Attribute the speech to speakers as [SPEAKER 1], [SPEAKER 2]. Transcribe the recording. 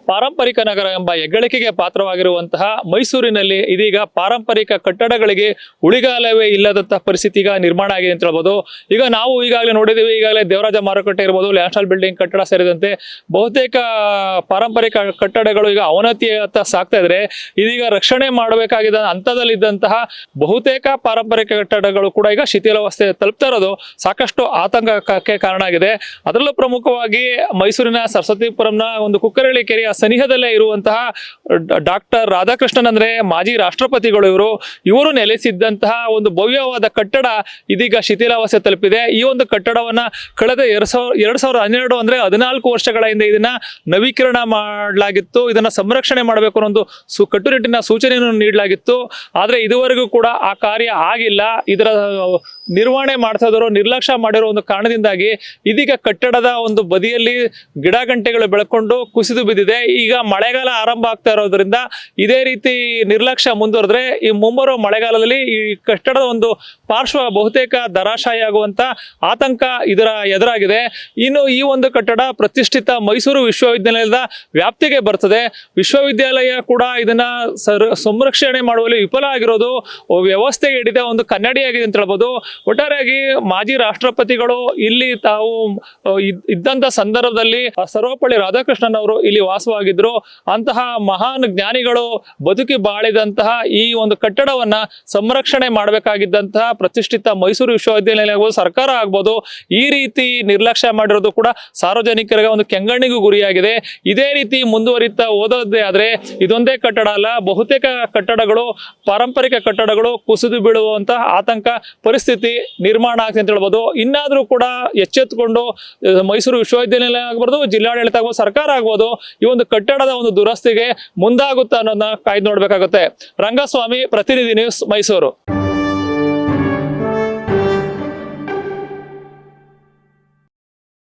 [SPEAKER 1] ಪಾರಂಪರಿಕ ನಗರ ಎಂಬ ಹೆಗ್ಗಳಿಕೆಗೆ ಪಾತ್ರವಾಗಿರುವಂತಹ ಮೈಸೂರಿನಲ್ಲಿ ಇದೀಗ ಪಾರಂಪರಿಕ ಕಟ್ಟಡಗಳಿಗೆ ಉಳಿಗಾಲವೇ ಇಲ್ಲದಂತಹ ಪರಿಸ್ಥಿತಿ ಈಗ ನಿರ್ಮಾಣ ಆಗಿದೆ ಅಂತ ಹೇಳ್ಬೋದು. ಈಗ ನಾವು ಈಗಾಗಲೇ ನೋಡಿದ್ದೀವಿ, ಈಗಾಗಲೇ ದೇವರಾಜ ಮಾರುಕಟ್ಟೆ ಇರ್ಬೋದು, ನ್ಯಾಷನಲ್ ಬಿಲ್ಡಿಂಗ್ ಕಟ್ಟಡ ಸೇರಿದಂತೆ ಬಹುತೇಕ ಪಾರಂಪರಿಕ ಕಟ್ಟಡಗಳು ಈಗ ಅವನತಿಯತ್ತ ಸಾಗ್ತಾ ಇದ್ರೆ, ಇದೀಗ ರಕ್ಷಣೆ ಮಾಡಬೇಕಾಗಿದ್ದ ಹಂತದಲ್ಲಿದ್ದಂತಹ ಬಹುತೇಕ ಪಾರಂಪರಿಕ ಕಟ್ಟಡಗಳು ಕೂಡ ಈಗ ಶಿಥಿಲಾವಸ್ಥೆ ತಲುಪ್ತಾ ಇರೋದು ಸಾಕಷ್ಟು ಆತಂಕಕ್ಕೆ ಕಾರಣ ಆಗಿದೆ. ಅದರಲ್ಲೂ ಪ್ರಮುಖವಾಗಿ ಮೈಸೂರಿನ ಸರಸ್ವತಿಪುರಂನ ಒಂದು ಕುಕ್ಕರಳ್ಳಿ ಕೆರೆಯ ಸನಿಹದಲ್ಲೇ ಇರುವಂತಹ ಡಾಕ್ಟರ್ ರಾಧಾಕೃಷ್ಣನ್ ಅಂದ್ರೆ ಮಾಜಿ ರಾಷ್ಟ್ರಪತಿಗಳು ಇವರು ನೆಲೆಸಿದ್ದಂತಹ ಒಂದು ಭವ್ಯವಾದ ಕಟ್ಟಡ ಇದೀಗ ಶಿಥಿಲಾವಸ್ಥೆ ತಲುಪಿದೆ. ಈ ಒಂದು ಕಟ್ಟಡವನ್ನ ಕಳೆದ 2012 ಅಂದ್ರೆ 14 ವರ್ಷಗಳ ಹಿಂದೆ ಇದನ್ನ ನವೀಕರಣ ಮಾಡಲಾಗಿತ್ತು. ಇದನ್ನ ಸಂರಕ್ಷಣೆ ಮಾಡಬೇಕು ಅನ್ನೋ ಒಂದು ಕಟ್ಟುನಿಟ್ಟಿನ ಸೂಚನೆಯನ್ನು ನೀಡಲಾಗಿತ್ತು. ಆದ್ರೆ ಇದುವರೆಗೂ ಕೂಡ ಆ ಕಾರ್ಯ ಆಗಿಲ್ಲ. ಇದರ ನಿರ್ವಹಣೆ ಮಾಡ್ತಾ ಇದ್ರು ನಿರ್ಲಕ್ಷ್ಯ ಮಾಡಿರೋ ಒಂದು ಕಾರಣದಿಂದಾಗಿ ಇದೀಗ ಕಟ್ಟಡದ ಒಂದು ಬದಿಯಲ್ಲಿ ಗಿಡ ಗಂಟೆಗಳು ಬೆಳ್ಕೊಂಡು ಕುಸಿದು ಬಿದ್ದಿದೆ. ಈಗ ಮಳೆಗಾಲ ಆರಂಭ ಆಗ್ತಾ ಇರೋದ್ರಿಂದ ಇದೇ ರೀತಿ ನಿರ್ಲಕ್ಷ್ಯ ಮುಂದುವರೆದ್ರೆ ಈ ಮುಂಬರುವ ಮಳೆಗಾಲದಲ್ಲಿ ಈ ಕಟ್ಟಡದ ಒಂದು ಪಾರ್ಶ್ವ ಬಹುತೇಕ ಧರಾಶಾಯಿ ಆಗುವಂತ ಆತಂಕ ಇದರ ಎದುರಾಗಿದೆ. ಇನ್ನು ಈ ಒಂದು ಕಟ್ಟಡ ಪ್ರತಿಷ್ಠಿತ ಮೈಸೂರು ವಿಶ್ವವಿದ್ಯಾಲಯದ ವ್ಯಾಪ್ತಿಗೆ ಬರ್ತದೆ. ವಿಶ್ವವಿದ್ಯಾಲಯ ಕೂಡ ಇದನ್ನ ಸಂರಕ್ಷಣೆ ಮಾಡುವಲ್ಲಿ ವಿಫಲ ಆಗಿರೋದು ವ್ಯವಸ್ಥೆಗೆ ಹಿಡಿದ ಒಂದು ಕನ್ನಡಿಯಾಗಿದೆ ಅಂತ ಹೇಳ್ಬೋದು. ಒಟ್ಟಾರೆಯಾಗಿ ಮಾಜಿ ರಾಷ್ಟ್ರಪತಿಗಳು ಇಲ್ಲಿ ತಾವು ಇದ್ದಂತ ಸಂದರ್ಭದಲ್ಲಿ ಸರ್ವಪಳ್ಳಿ ರಾಧಾಕೃಷ್ಣನ್ ಅವರು ಇಲ್ಲಿ ವಾಸವಾಗಿದ್ರು. ಅಂತಹ ಮಹಾನ್ ಜ್ಞಾನಿಗಳು ಬದುಕಿ ಬಾಳಿದಂತಹ ಈ ಒಂದು ಕಟ್ಟಡವನ್ನ ಸಂರಕ್ಷಣೆ ಮಾಡಬೇಕಾಗಿದ್ದಂತಹ ಪ್ರತಿಷ್ಠಿತ ಮೈಸೂರು ವಿಶ್ವವಿದ್ಯಾಲಯ ಆಗ್ಬೋದು, ಸರ್ಕಾರ ಆಗ್ಬೋದು, ಈ ರೀತಿ ನಿರ್ಲಕ್ಷ್ಯ ಮಾಡಿರೋದು ಕೂಡ ಸಾರ್ವಜನಿಕರಿಗೆ ಒಂದು ಕೆಂಗಣ್ಣಿಗೂ ಗುರಿಯಾಗಿದೆ. ಇದೇ ರೀತಿ ಮುಂದುವರಿತಾ ಓದೋದೇ ಆದ್ರೆ ಇದೊಂದೇ ಕಟ್ಟಡ ಅಲ್ಲ, ಬಹುತೇಕ ಕಟ್ಟಡಗಳು ಪಾರಂಪರಿಕ ಕಟ್ಟಡಗಳು ಕುಸಿದು ಬೀಳುವಂತಹ ಆತಂಕ ಪರಿಸ್ಥಿತಿ ನಿರ್ಮಾಣ ಆಗ್ತದೆ ಅಂತ ಹೇಳ್ಬೋದು. ಇನ್ನಾದ್ರೂ ಕೂಡ ಎಚ್ಚೆತ್ತುಕೊಂಡು ಮೈಸೂರು ವಿಶ್ವವಿದ್ಯಾಲಯ ಆಗ್ಬಾರ್ದು, ಜಿಲ್ಲಾಡಳಿತ ಆಗ್ಬೋದು, ಸರ್ಕಾರ ಆಗ್ಬೋದು, ಈ ಒಂದು ಕಟ್ಟಡದ ಒಂದು ದುರಸ್ತಿಗೆ ಮುಂದಾಗುತ್ತಾ ಅನ್ನೋದನ್ನ ಕಾಯ್ದು ನೋಡ್ಬೇಕಾಗುತ್ತೆ. ರಂಗಸ್ವಾಮಿ, ಪ್ರತಿನಿಧಿ ನ್ಯೂಸ್, ಮೈಸೂರು.